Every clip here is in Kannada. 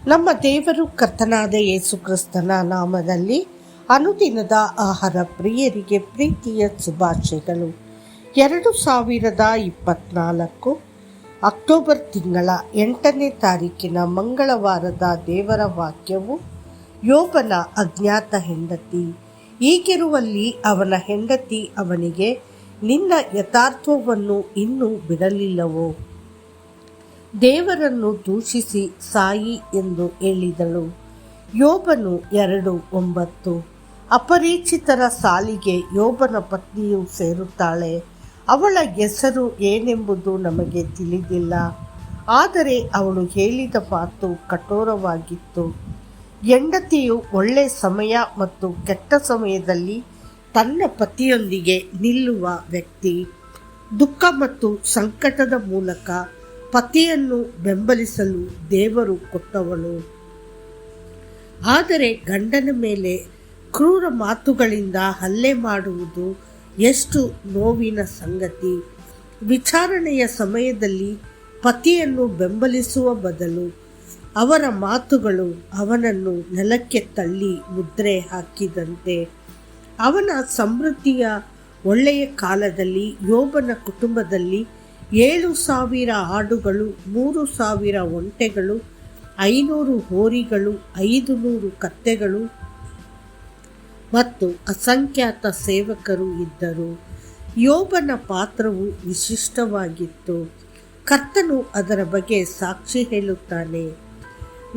ನಮ್ಮ ದೇವರು ಕರ್ತನಾದ ಯೇಸು ಕ್ರಿಸ್ತನ ನಾಮದಲ್ಲಿ ಅನುದಿನದ ಆಹಾರ ಪ್ರಿಯರಿಗೆ ಪ್ರೀತಿಯ ಶುಭಾಶಯಗಳು. 2024 ಅಕ್ಟೋಬರ್ ತಿಂಗಳ 8ನೇ ತಾರೀಕಿನ ಮಂಗಳವಾರದ ದೇವರ ವಾಕ್ಯವು ಯೋಬನ ಅಜ್ಞಾತ ಹೆಂಡತಿ. ಹೀಗಿರುವಲ್ಲಿ ಅವನ ಹೆಂಡತಿ ಅವನಿಗೆ, ನಿನ್ನ ಯಥಾರ್ಥವನ್ನು ಇನ್ನೂ ಬಿಡಲಿಲ್ಲವೋ? ದೇವರನ್ನು ದೂಷಿಸಿ ಸಾಯಿ ಎಂದು ಹೇಳಿದಳು. ಯೋಬನು 2:9. ಅಪರಿಚಿತರ ಸಾಲಿಗೆ ಯೋಬನ ಪತ್ನಿಯು ಸೇರುತ್ತಾಳೆ. ಅವಳ ಹೆಸರು ಏನೆಂಬುದು ನಮಗೆ ತಿಳಿದಿಲ್ಲ. ಆದರೆ ಅವಳು ಹೇಳಿದ ಮಾತು ಕಠೋರವಾಗಿತ್ತು. ಹೆಂಡತಿಯು ಒಳ್ಳೆ ಸಮಯ ಮತ್ತು ಕೆಟ್ಟ ಸಮಯದಲ್ಲಿ ತನ್ನ ಪತಿಯೊಂದಿಗೆ ನಿಲ್ಲುವ ವ್ಯಕ್ತಿ. ದುಃಖ ಮತ್ತು ಸಂಕಟದ ಮೂಲಕ ಪತಿಯನ್ನು ಬೆಂಬಲಿಸಲು ದೇವರು ಕೊಟ್ಟವಳು. ಆದರೆ ಗಂಡನ ಮೇಲೆ ಕ್ರೂರ ಮಾತುಗಳಿಂದ ಹಲ್ಲೆ ಮಾಡುವುದು ಎಷ್ಟು ನೋವಿನ ಸಂಗತಿ. ವಿಚಾರಣೆಯ ಸಮಯದಲ್ಲಿ ಪತಿಯನ್ನು ಬೆಂಬಲಿಸುವ ಬದಲು ಅವರ ಮಾತುಗಳು ಅವನನ್ನು ನೆಲಕ್ಕೆ ತಳ್ಳಿ ಮುದ್ರೆ ಹಾಕಿದಂತೆ. ಅವನ ಸಮೃದ್ಧಿಯ ಒಳ್ಳೆಯ ಕಾಲದಲ್ಲಿ ಯೋಬನ ಕುಟುಂಬದಲ್ಲಿ 7,000 ಆಡುಗಳು, 3,000 ಒಂಟೆಗಳು, 500 ಹೋರಿಗಳು, 500 ಕತ್ತೆಗಳು ಮತ್ತು ಅಸಂಖ್ಯಾತ ಸೇವಕರು ಇದ್ದರು. ಯೋಬನ ಪಾತ್ರವು ವಿಶಿಷ್ಟವಾಗಿತ್ತು. ಕರ್ತನು ಅದರ ಬಗ್ಗೆ ಸಾಕ್ಷಿ ಹೇಳುತ್ತಾನೆ.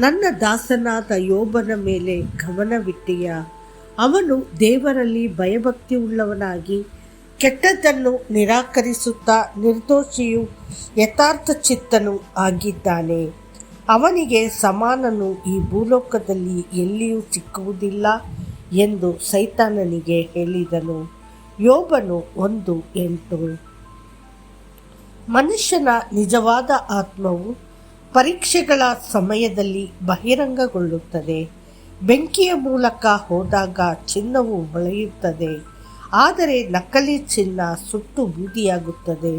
ನನ್ನ ದಾಸನಾದ ಯೋಬನ ಮೇಲೆ ಗಮನವಿಟ್ಟೆಯಾ? ಅವನು ದೇವರಲ್ಲಿ ಭಯಭಕ್ತಿಯುಳ್ಳವನಾಗಿ ಕೆಟ್ಟದ್ದನ್ನು ನಿರಾಕರಿಸುತ್ತಾ ನಿರ್ದೋಷಿಯೂ ಯಥಾರ್ಥ ಚಿತ್ತನೂ ಆಗಿದ್ದಾನೆ. ಅವನಿಗೆ ಸಮಾನನು ಈ ಭೂಲೋಕದಲ್ಲಿ ಎಲ್ಲಿಯೂ ಸಿಕ್ಕುವುದಿಲ್ಲ ಎಂದು ಸೈತಾನನಿಗೆ ಹೇಳಿದನು. ಯೋಬನು 1:8. ಮನುಷ್ಯನ ನಿಜವಾದ ಆತ್ಮವು ಪರೀಕ್ಷೆಗಳ ಸಮಯದಲ್ಲಿ ಬಹಿರಂಗಗೊಳ್ಳುತ್ತದೆ. ಬೆಂಕಿಯ ಮೂಲಕ ಹೋದಾಗ ಚಿನ್ನವು ಹೊಳೆಯುತ್ತದೆ, ಆದರೆ ನಕಲಿ ಚಿನ್ನ ಸುಟ್ಟು ಬೂದಿಯಾಗುತ್ತದೆ.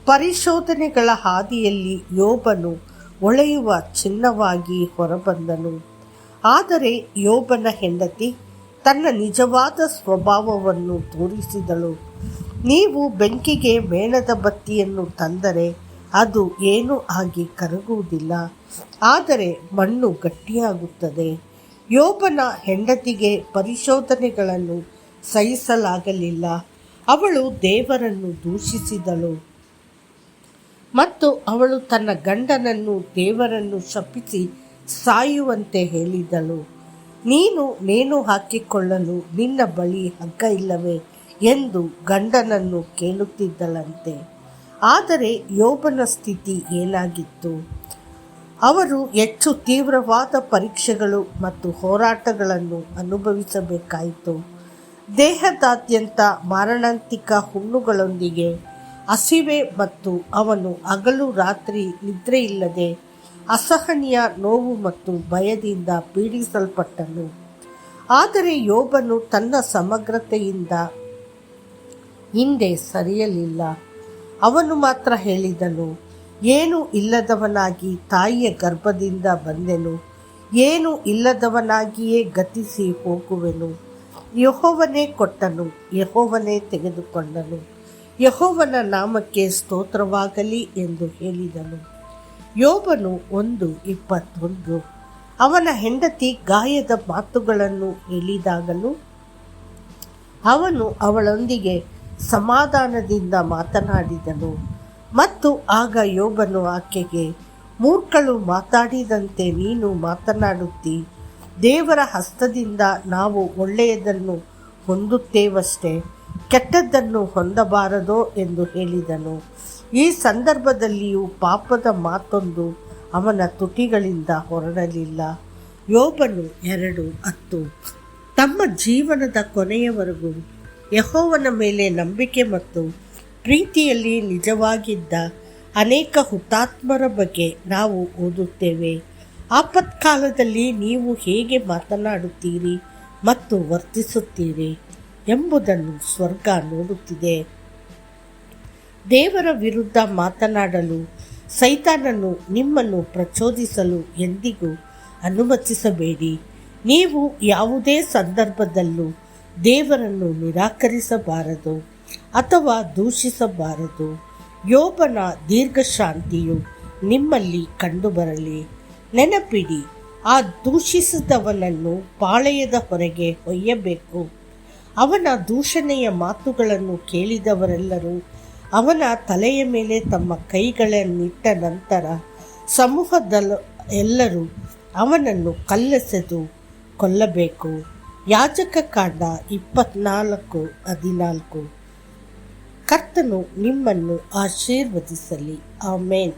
ಪರಿಶೋಧನೆಗಳ ಹಾದಿಯಲ್ಲಿ ಯೋಬನು ಹೊಳೆಯುವ ಚಿನ್ನವಾಗಿ ಹೊರಬಂದನು. ಆದರೆ ಯೋಬನ ಹೆಂಡತಿ ತನ್ನ ನಿಜವಾದ ಸ್ವಭಾವವನ್ನು ತೋರಿಸಿದಳು. ನೀವು ಬೆಂಕಿಗೆ ಮೇಣದ ಬತ್ತಿಯನ್ನು ತಂದರೆ ಅದು ಏನೂ ಆಗಿ ಕರಗುವುದಿಲ್ಲ, ಆದರೆ ಮಣ್ಣು ಗಟ್ಟಿಯಾಗುತ್ತದೆ. ಯೋಬನ ಹೆಂಡತಿಗೆ ಪರಿಶೋಧನೆಗಳನ್ನು ಸಹಿಸಲಾಗಲಿಲ್ಲ. ಅವಳು ದೇವರನ್ನು ದೂಷಿಸಿದಳು ಮತ್ತು ಅವಳು ತನ್ನ ಗಂಡನನ್ನು ದೇವರನ್ನು ಶಪಿಸಿ ಸಾಯುವಂತೆ ಹೇಳಿದಳು. ನೀನು ನೇಣು ಹಾಕಿಕೊಳ್ಳಲು ನಿನ್ನ ಬಳಿ ಹಗ್ಗ ಇಲ್ಲವೇ ಎಂದು ಗಂಡನನ್ನು ಕೇಳುತ್ತಿದ್ದಳಂತೆ. ಆದರೆ ಯೋಬನ ಸ್ಥಿತಿ ಏನಾಗಿತ್ತು? ಅವರು ಹೆಚ್ಚು ತೀವ್ರವಾದ ಪರೀಕ್ಷೆಗಳು ಮತ್ತು ಹೋರಾಟಗಳನ್ನು ಅನುಭವಿಸಬೇಕಾಯಿತು. ದೇಹದಾದ್ಯಂತ ಮಾರಣಾಂತಿಕ ಹುಣ್ಣುಗಳೊಂದಿಗೆ ಹಸಿವೆ ಮತ್ತು ಅವನು ಹಗಲು ರಾತ್ರಿ ನಿದ್ರೆಯಿಲ್ಲದೆ ಅಸಹನೀಯ ನೋವು ಮತ್ತು ಭಯದಿಂದ ಪೀಡಿಸಲ್ಪಟ್ಟನು. ಆದರೆ ಯೋಬನು ತನ್ನ ಸಮಗ್ರತೆಯಿಂದ ಹಿಂದೆ ಸರಿಯಲಿಲ್ಲ. ಅವನು ಮಾತ್ರ ಹೇಳಿದನು, ಏನೂ ಇಲ್ಲದವನಾಗಿ ತಾಯಿಯ ಗರ್ಭದಿಂದ ಬಂದೆನು, ಏನೂ ಇಲ್ಲದವನಾಗಿಯೇ ಗತಿಸಿ ಹೋಗುವೆನು. ಯೆಹೋವನೇ ಕೊಟ್ಟನು, ಯೆಹೋವನೇ ತೆಗೆದುಕೊಂಡನು, ಯೆಹೋವನ ನಾಮಕ್ಕೆ ಸ್ತೋತ್ರವಾಗಲಿ ಎಂದು ಹೇಳಿದನು. ಯೋಬನು 1:21. ಅವನ ಹೆಂಡತಿ ಗಾಯದ ಮಾತುಗಳನ್ನು ಹೇಳಿದಾಗಲೂ ಅವನು ಅವಳೊಂದಿಗೆ ಸಮಾಧಾನದಿಂದ ಮಾತನಾಡಿದನು. ಮತ್ತು ಆಗ ಯೋಬನು ಆಕೆಗೆ, ಮೂರ್ಖಳು ಮಾತಾಡಿದಂತೆ ನೀನು ಮಾತನಾಡುತ್ತೀ. ದೇವರ ಹಸ್ತದಿಂದ ನಾವು ಒಳ್ಳೆಯದನ್ನು ಹೊಂದುತ್ತೇವಷ್ಟೇ, ಕೆಟ್ಟದ್ದನ್ನು ಹೊಂದಬಾರದೋ ಎಂದು ಹೇಳಿದನು. ಈ ಸಂದರ್ಭದಲ್ಲಿಯೂ ಪಾಪದ ಮಾತೊಂದು ಅವನ ತುಟಿಗಳಿಂದ ಹೊರಡಲಿಲ್ಲ. ಯೋಬನು 2:10. ತಮ್ಮ ಜೀವನದ ಕೊನೆಯವರೆಗೂ ಯೆಹೋವನ ಮೇಲೆ ನಂಬಿಕೆ ಮತ್ತು ಪ್ರೀತಿಯಲ್ಲಿ ನಿಜವಾಗಿದ್ದ ಅನೇಕ ಹುತಾತ್ಮರ ಬಗ್ಗೆ ನಾವು ಓದುತ್ತೇವೆ. ಆಪತ್ಕಾಲದಲ್ಲಿ ನೀವು ಹೇಗೆ ಮಾತನಾಡುತ್ತೀರಿ ಮತ್ತು ವರ್ತಿಸುತ್ತೀರಿ ಎಂಬುದನ್ನು ಸ್ವರ್ಗ ನೋಡುತ್ತಿದೆ. ದೇವರ ವಿರುದ್ಧ ಮಾತನಾಡಲು ಸೈತಾನನು ನಿಮ್ಮನ್ನು ಪ್ರಚೋದಿಸಲು ಎಂದಿಗೂ ಅನುಮತಿಸಬೇಡಿ. ನೀವು ಯಾವುದೇ ಸಂದರ್ಭದಲ್ಲೂ ದೇವರನ್ನು ನಿರಾಕರಿಸಬಾರದು ಅಥವಾ ದೂಷಿಸಬಾರದು. ಯೋಬನ ದೀರ್ಘಶಾಂತಿಯು ನಿಮ್ಮಲ್ಲಿ ಕಂಡುಬರಲಿ. ನೆನಪಿಡಿ, ಆ ದೂಷಿಸಿದವನನ್ನು ಪಾಳೆಯದ ಹೊರಗೆ ಒಯ್ಯಬೇಕು. ಅವನ ದೂಷಣೆಯ ಮಾತುಗಳನ್ನು ಕೇಳಿದವರೆಲ್ಲರೂ ಅವನ ತಲೆಯ ಮೇಲೆ ತಮ್ಮ ಕೈಗಳನ್ನಿಟ್ಟ ನಂತರ ಸಮೂಹದೆಲ್ಲರೂ ಅವನನ್ನು ಕಲ್ಲೆಸೆದು ಕೊಲ್ಲಬೇಕು. ಯಾಜಕಕಾಂಡ 24:14. ಕರ್ತನು ನಿಮ್ಮನ್ನು ಆಶೀರ್ವದಿಸಲಿ. ಆಮೇನ್.